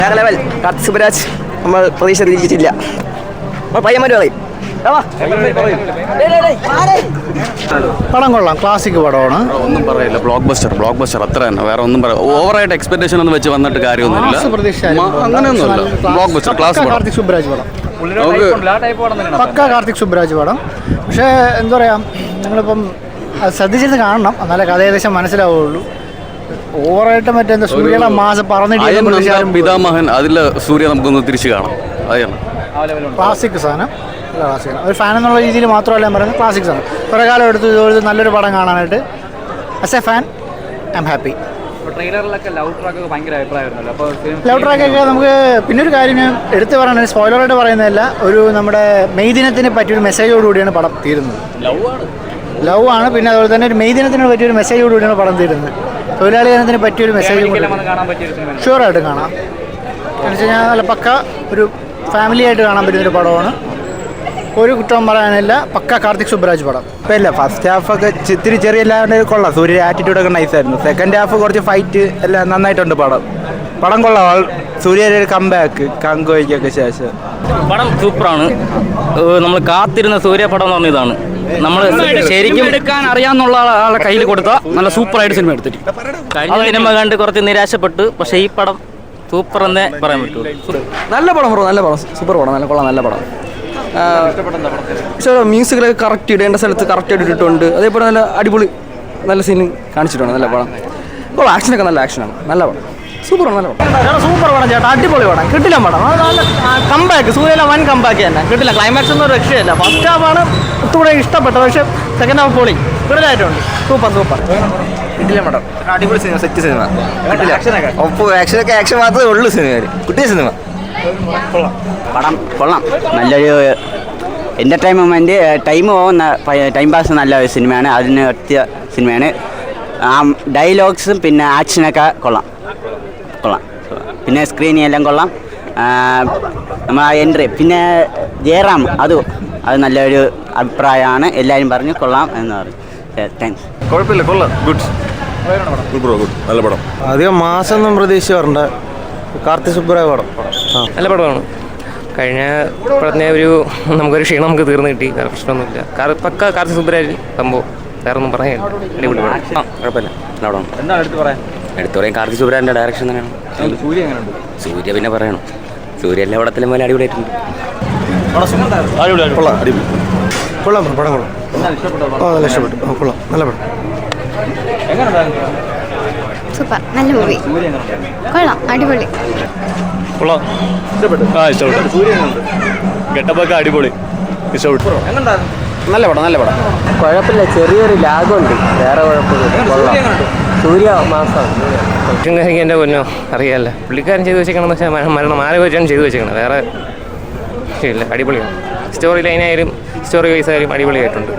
വേറെ ലെവൽ. കാർത്തിക് സുബരാജ് നമ്മൾ പ്രതീക്ഷ തിരിച്ചിട്ടില്ല. പയ്യന്മാർ പറയും പടം കൊള്ളാം, ക്ലാസിക് പടമാണ്. ഒന്നും പറയില്ല, ബ്ലോക്ക് ബസ്റ്റർ അത്ര തന്നെ. വേറെ ഒന്നും പറയാം, ഓവറായിട്ട് എക്സ്പെക്ടേഷൻ ഒന്നും വെച്ച് വന്നിട്ട് കാര്യമൊന്നുമില്ല. അങ്ങനെയൊന്നുമില്ല, block buster class. Karthik Subraj പടം പക്ക കാർത്തിക് സുബ്രാജ് പടം. പക്ഷേ എന്താ പറയുക, നിങ്ങളിപ്പം അത് ശ്രദ്ധിച്ചിരുന്ന് കാണണം, എന്നാലേ കഥ ഏകദേശം മനസ്സിലാവുള്ളൂ. ഓവറായിട്ട് മറ്റെന്താ സൂര്യയുടെ മാസം പറഞ്ഞിട്ട് പിതാമഹൻ അതിൽ സൂര്യ നമുക്കൊന്ന് തിരിച്ചു കാണാം. അതാണ് ക്ലാസിക് സാധനം. ഒരു ഫാൻ എന്നുള്ള രീതിയിൽ മാത്രമല്ല ഞാൻ പറയുന്നത്, ക്ലാസിക് സാധനം. കുറേ കാലം എടുത്ത് ഇതുപോലെ നല്ലൊരു പടം കാണാനായിട്ട്. As a fan I am happy. Love ട്രാക്കൊക്കെ നമുക്ക് പിന്നെ ഒരു കാര്യം ഞാൻ എടുത്ത് പറയണത്, സ്പോയിലറായിട്ട് പറയുന്നതല്ല, ഒരു നമ്മുടെ മെയ് ദിനത്തിന് പറ്റിയൊരു മെസ്സേജോടുകൂടിയാണ് പടം തീരുന്നത്. ലവ് ആണ്. പിന്നെ അതുപോലെ തന്നെ ഒരു മെയ് ദിനത്തിന് പറ്റിയൊരു മെസ്സേജോടുകൂടിയാണ് പടം തീരുന്നത്. തൊഴിലാളി ദിനത്തിന് പറ്റിയൊരു മെസ്സേജ് ഷുവറായിട്ട് കാണാം. എന്ന് വെച്ച് കഴിഞ്ഞാൽ നല്ല പക്ക ഒരു ഫാമിലി ആയിട്ട് കാണാൻ പറ്റുന്നൊരു പടമാണ്. ഒരു കുറ്റവും പറയാനില്ല, പക്ക കാർത്തിക് സുബ്രാജ് പടം. ഇപ്പം ഇല്ല, ഫസ്റ്റ് ഹാഫൊക്കെ ഇത്തിരി ചെറിയ എല്ലാവരും കൊള്ളാം. സൂര്യ ആറ്റിറ്റ്യൂഡൊക്കെ നൈസായിരുന്നു. സെക്കൻഡ് ഹാഫ് കുറച്ച് ഫൈറ്റ് എല്ലാം നന്നായിട്ടുണ്ട്. പടം കൊള്ളാം. സൂര്യയുടെ ഒരു കംബാക്ക് കങ്കോയ്ക്കൊക്കെ ശേഷം പടം സൂപ്പറാണ്. നമ്മൾ കാത്തിരുന്ന സൂര്യ പടം എന്ന് പറഞ്ഞ ഇതാണ്. നമ്മൾ ശരിക്കും എടുക്കാൻ അറിയാവുന്ന ആളെ കയ്യിൽ കൊടുത്താൽ നല്ല സൂപ്പറായിട്ട് സിനിമ എടുത്തിട്ട്. കഴിഞ്ഞ സിനിമ കണ്ട് കുറച്ച് നിരാശപ്പെട്ടു. പക്ഷേ ഈ പടം സൂപ്പർ എന്നേ പറയാൻ പറ്റുള്ളൂ. നല്ല പടം ബ്രോ, നല്ല പടം, സൂപ്പർ പടം, നല്ല കൊള്ളാം, നല്ല പടം. പക്ഷേ മ്യൂസിക്കിലൊക്കെ കറക്റ്റ് ഇടേണ്ട സ്ഥലത്ത് കറക്റ്റായിട്ട് ഇട്ടിട്ടുണ്ട്. അതേപോലെ നല്ല അടിപൊളി നല്ല സീൻ കാണിച്ചിട്ടുണ്ട്. നല്ല പടം. ഇപ്പോൾ ആക്ഷനൊക്കെ നല്ല ആക്ഷനാണ്. നല്ല പടം, സൂപ്പറാണ്, നല്ല പടം. സൂപ്പർ പടം ചേട്ടാ, അടിപൊളി പടം, കിട്ടില്ല പടം. നല്ല കമ്പാക്ക്, സൂര്യയിലെ വൻ കമ്പാക്ക് തന്നെ, കിട്ടില്ല. ക്ലൈമാക്സ് ഒന്നും രക്ഷയില്ല. ഫസ്റ്റ് ഹാഫാണ് ഒത്തുകൂടെ ഇഷ്ടപ്പെട്ടത്, പക്ഷേ സെക്കൻഡ് ഹാഫ് പൊളി, കിടലായിട്ടുണ്ട്. സൂപ്പർ കിട്ടില്ല പടം. അടിപൊളി സിനിമ, സെറ്റ് സിനിമ. ഒപ്പം ആക്ഷനൊക്കെ ആക്ഷൻ മാത്രമേ ഉള്ളൂ സിനിമ. കുട്ടിയ സിനിമ പടം കൊള്ളാം. നല്ലൊരു എൻ്റർടൈൻമെൻറ്റ്, ടൈം പാസ് നല്ല ഒരു സിനിമയാണ്. അതിന് പറ്റിയ സിനിമയാണ്. ഡയലോഗ്സും പിന്നെ ആക്ഷനൊക്കെ കൊള്ളാം. പിന്നെ സ്ക്രീനിങ് എല്ലാം കൊള്ളാം. നമ്മൾ എൻട്രി പിന്നെ ജയറാം അത് നല്ലൊരു അഭിപ്രായമാണ്. എല്ലാവരും പറഞ്ഞു കൊള്ളാം എന്ന് പറഞ്ഞു. താങ്ക്സ്. കുഴപ്പമില്ല, കൊള്ളാം, ഗുഡ് ബ്രോ, ഗുഡ്, നല്ല പടം. അധികം മാസമൊന്നും പ്രതീക്ഷ വരണ്ട. കാർത്തിക് സുബ്രാജ് പടം നല്ല പടമാണ്. കഴിഞ്ഞ പടത്തിനെ നമുക്കൊരു ക്ഷീണം നമുക്ക് തീർന്നു കിട്ടി. വേറെ പ്രശ്നമൊന്നുമില്ല. പക്ക കാർത്തിക് സുബ്രാജ് സംഭവം, വേറെ ഒന്നും പറയാൻ അടിപൊളി പടം. കുഴപ്പമില്ല, നല്ല പടമാണ്. എന്താണ് എടുത്ത് പറയാൻ? കാർത്തിക് സുബ്രാജിൻ്റെ ഡയറക്ഷൻ തന്നെയാണ്. സൂര്യ എങ്ങനെയുണ്ട്? സൂര്യ പിന്നെ പറയണം, സൂര്യ എല്ലാ പടത്തിലും പോലെ അടിപൊളിയായിട്ടുണ്ട്. കൊള്ളാം പടം കൊള്ളാം. നല്ല ഇഷ്ടപ്പെട്ടു. കൊള്ളാം, നല്ല പടം. സൂപ്പർ, നല്ല മൂവി, കൊള്ളാം, അടിപൊളി. കൊള്ളാം, ഇഷ്ടപ്പെട്ടു. ഗെട്ടപ്പൊക്കെ അടിപൊളി, ഇഷ്ടപ്പെട്ടു. നല്ല പടം. കുഴപ്പമില്ല, ചെറിയൊരു ലാഗുണ്ട്, വേറെ കുഴപ്പമില്ല. സൂര്യ മാസമാണ്. എൻ്റെ പൊന്നോ അറിയാമല്ല, പുള്ളിക്കാരൻ ചെയ്ത് വെച്ചേക്കണമെന്ന് വെച്ചാൽ മാല വെച്ചാണ് ചെയ്ത് വെച്ചേക്കണം. വേറെ ഇല്ല, അടിപൊളിയാണ്. സ്റ്റോറി ലൈനായാലും സ്റ്റോറി വൈസ് ആയാലും അടിപൊളിയായിട്ടുണ്ട്.